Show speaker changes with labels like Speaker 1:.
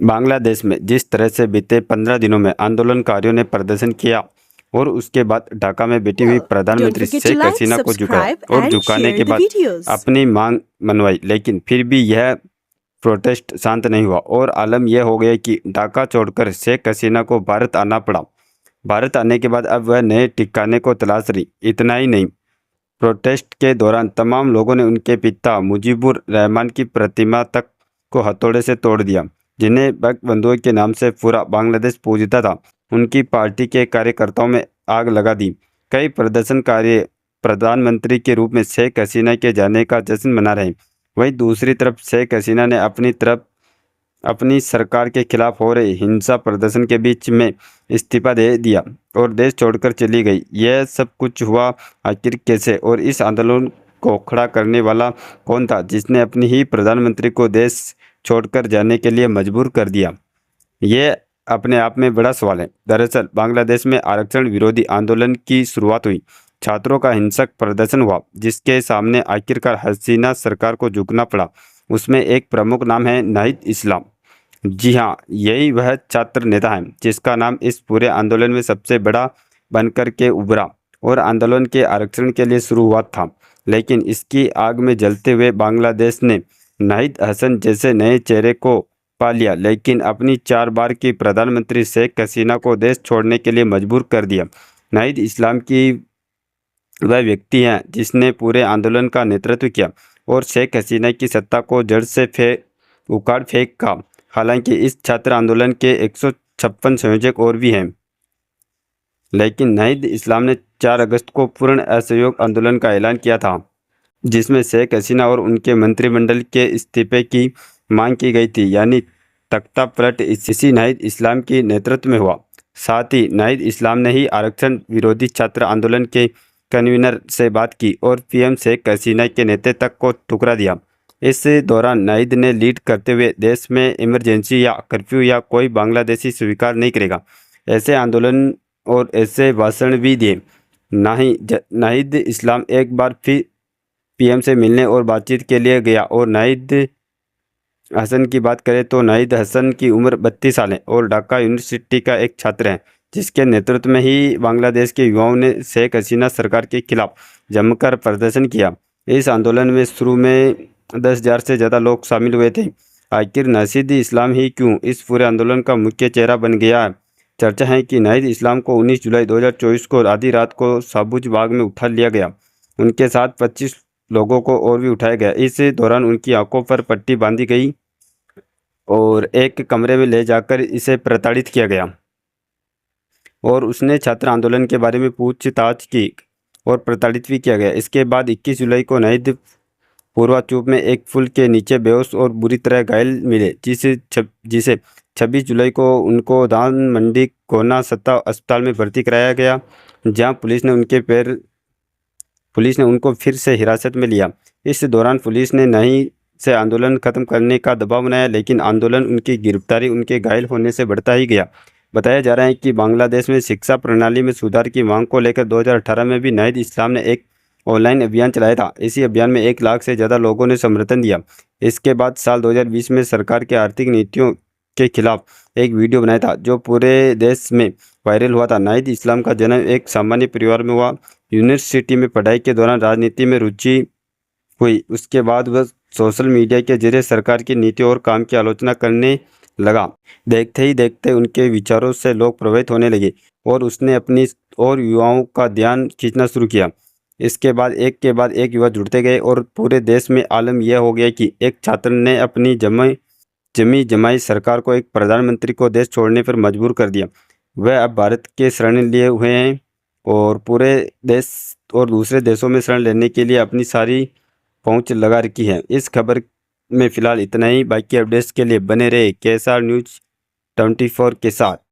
Speaker 1: बांग्लादेश में जिस तरह से बीते 15 दिनों में आंदोलनकारियों ने प्रदर्शन किया और उसके बाद ढाका में बैठी हुई
Speaker 2: Don't
Speaker 1: प्रधानमंत्री
Speaker 2: forget to
Speaker 1: शेख
Speaker 2: like,
Speaker 1: हसीना को झुकाया
Speaker 2: subscribe
Speaker 1: और
Speaker 2: and
Speaker 1: झुकाने
Speaker 2: share
Speaker 1: के
Speaker 2: the
Speaker 1: बाद
Speaker 2: videos.
Speaker 1: अपनी मांग मनवाई, लेकिन फिर भी यह प्रोटेस्ट शांत नहीं हुआ और आलम यह हो गया कि ढाका छोड़कर शेख हसीना को भारत आना पड़ा। भारत आने के बाद अब वह नए ठिकाने को तलाश रही। इतना ही नहीं, प्रोटेस्ट के दौरान तमाम लोगों ने उनके पिता मुजीबुर रहमान की प्रतिमा तक को हथौड़े से तोड़ दिया, जिन्हें बंगबंधुओं के नाम से पूरा बांग्लादेश पूजता था। उनकी पार्टी के कार्यकर्ताओं में आग लगा दी। कई प्रदर्शनकारी प्रधानमंत्री के रूप में शेख हसीना के जाने का जश्न मना रहे। वहीं दूसरी तरफ शेख हसीना ने अपनी सरकार के खिलाफ हो रहे हिंसा प्रदर्शन के बीच में इस्तीफा दे दिया और देश छोड़कर चली गई। यह सब कुछ हुआ आखिर कैसे, और इस आंदोलन को खड़ा करने वाला कौन था जिसने अपनी ही प्रधानमंत्री को देश छोड़कर जाने के लिए मजबूर कर दिया? ये अपने आप में बड़ा सवाल है। दरअसल बांग्लादेश में आरक्षण विरोधी आंदोलन की शुरुआत हुई। छात्रों का हिंसक प्रदर्शन हुआ जिसके सामने आखिरकार हसीना सरकार को झुकना पड़ा। उसमें एक प्रमुख नाम है नाहिद इस्लाम। जी हाँ, यही वह छात्र नेता है जिसका नाम इस पूरे आंदोलन में सबसे बड़ा बनकर के उभरा और आंदोलन के आरक्षण के लिए शुरू हुआ था। लेकिन इसकी आग में जलते हुए बांग्लादेश ने नाहिद हसन जैसे नए चेहरे को पा लिया, लेकिन अपनी 4 बार की प्रधानमंत्री शेख हसीना को देश छोड़ने के लिए मजबूर कर दिया। नाहिद इस्लाम की वह व्यक्ति हैं जिसने पूरे आंदोलन का नेतृत्व किया और शेख हसीना की सत्ता को जड़ से उखाड़ फेंक का। हालांकि इस छात्र आंदोलन के 156 संयोजक और भी हैं, लेकिन नाहिद इस्लाम ने 4 अगस्त को पूर्ण असहयोग आंदोलन का ऐलान किया था, जिसमें शेख हसीना और उनके मंत्रिमंडल के इस्तीफे की मांग की गई थी। यानी तख्ता पलट इसी नाहिद इस्लाम के नेतृत्व में हुआ। साथ ही नाहिद इस्लाम ने ही आरक्षण विरोधी छात्र आंदोलन के कन्वीनर से बात की और पीएम शेख हसीना के नेता तक को ठुकरा दिया। इस दौरान नाहिद ने लीड करते हुए देश में इमरजेंसी या कर्फ्यू या कोई बांग्लादेशी स्वीकार नहीं करेगा ऐसे आंदोलन और ऐसे भाषण भी दिए। नाहिद इस्लाम एक बार फिर पीएम से मिलने और बातचीत के लिए गया। और नाहिद हसन की बात करें तो नाहिद हसन की उम्र 32 साल है और ढाका यूनिवर्सिटी का एक छात्र है, जिसके नेतृत्व में ही बांग्लादेश के युवाओं ने शेख हसीना सरकार के खिलाफ जमकर प्रदर्शन किया। इस आंदोलन में शुरू में 10,000 से ज़्यादा लोग शामिल हुए थे। आखिर नाहिद इस्लाम ही क्यों इस पूरे आंदोलन का मुख्य चेहरा बन गया है? चर्चा है कि नाहिद इस्लाम को 19 जुलाई 2024 को आधी रात को साबुज बाग में उठा लिया गया। उनके साथ 25 लोगों को और भी उठाया गया। इस दौरान उनकी आंखों पर पट्टी बांधी गई और एक कमरे में ले जाकर इसे प्रताड़ित किया गया और उसने छात्र आंदोलन के बारे में पूछताछ की और प्रताड़ित भी किया गया। इसके बाद 21 जुलाई को नाहिद पूर्वा चूप में एक पुल के नीचे बेहोश और बुरी तरह घायल मिले, जिसे 26 जुलाई को उनको धान मंडी कोना सत्ता अस्पताल में भर्ती कराया गया, जहां पुलिस ने उनको फिर से हिरासत में लिया। इस दौरान पुलिस ने नहीं से आंदोलन खत्म करने का दबाव बनाया, लेकिन आंदोलन उनकी गिरफ्तारी उनके घायल होने से बढ़ता ही गया। बताया जा रहा है कि बांग्लादेश में शिक्षा प्रणाली में सुधार की मांग को लेकर 2018 में भी नाहिद इस्लाम ने एक ऑनलाइन अभियान चलाया था। इसी अभियान में 1 लाख से ज़्यादा लोगों ने समर्थन दिया। इसके बाद साल 2020 में सरकार के आर्थिक नीतियों के खिलाफ एक वीडियो बनाया था जो पूरे देश में वायरल हुआ था। नाहिद इस्लाम का जन्म एक सामान्य परिवार में हुआ। यूनिवर्सिटी में पढ़ाई के दौरान राजनीति में रुचि हुई। उसके बाद वह सोशल मीडिया के जरिए सरकार की नीति और काम की आलोचना करने लगा। देखते ही देखते उनके विचारों से लोग प्रभावित होने लगे और उसने अपनी और युवाओं का ध्यान खींचना शुरू किया। इसके बाद एक युवा जुड़ते गए और पूरे देश में आलम यह हो गया कि एक छात्र ने अपनी जमी जमाई सरकार को एक प्रधानमंत्री को देश छोड़ने पर मजबूर कर दिया। वह अब भारत के शरण लिए हुए हैं और पूरे देश और दूसरे देशों में शरण लेने के लिए अपनी सारी पहुंच लगा रखी है। इस खबर में फिलहाल इतना ही। बाकी अपडेट्स के लिए बने रहे KSR News 24 के साथ।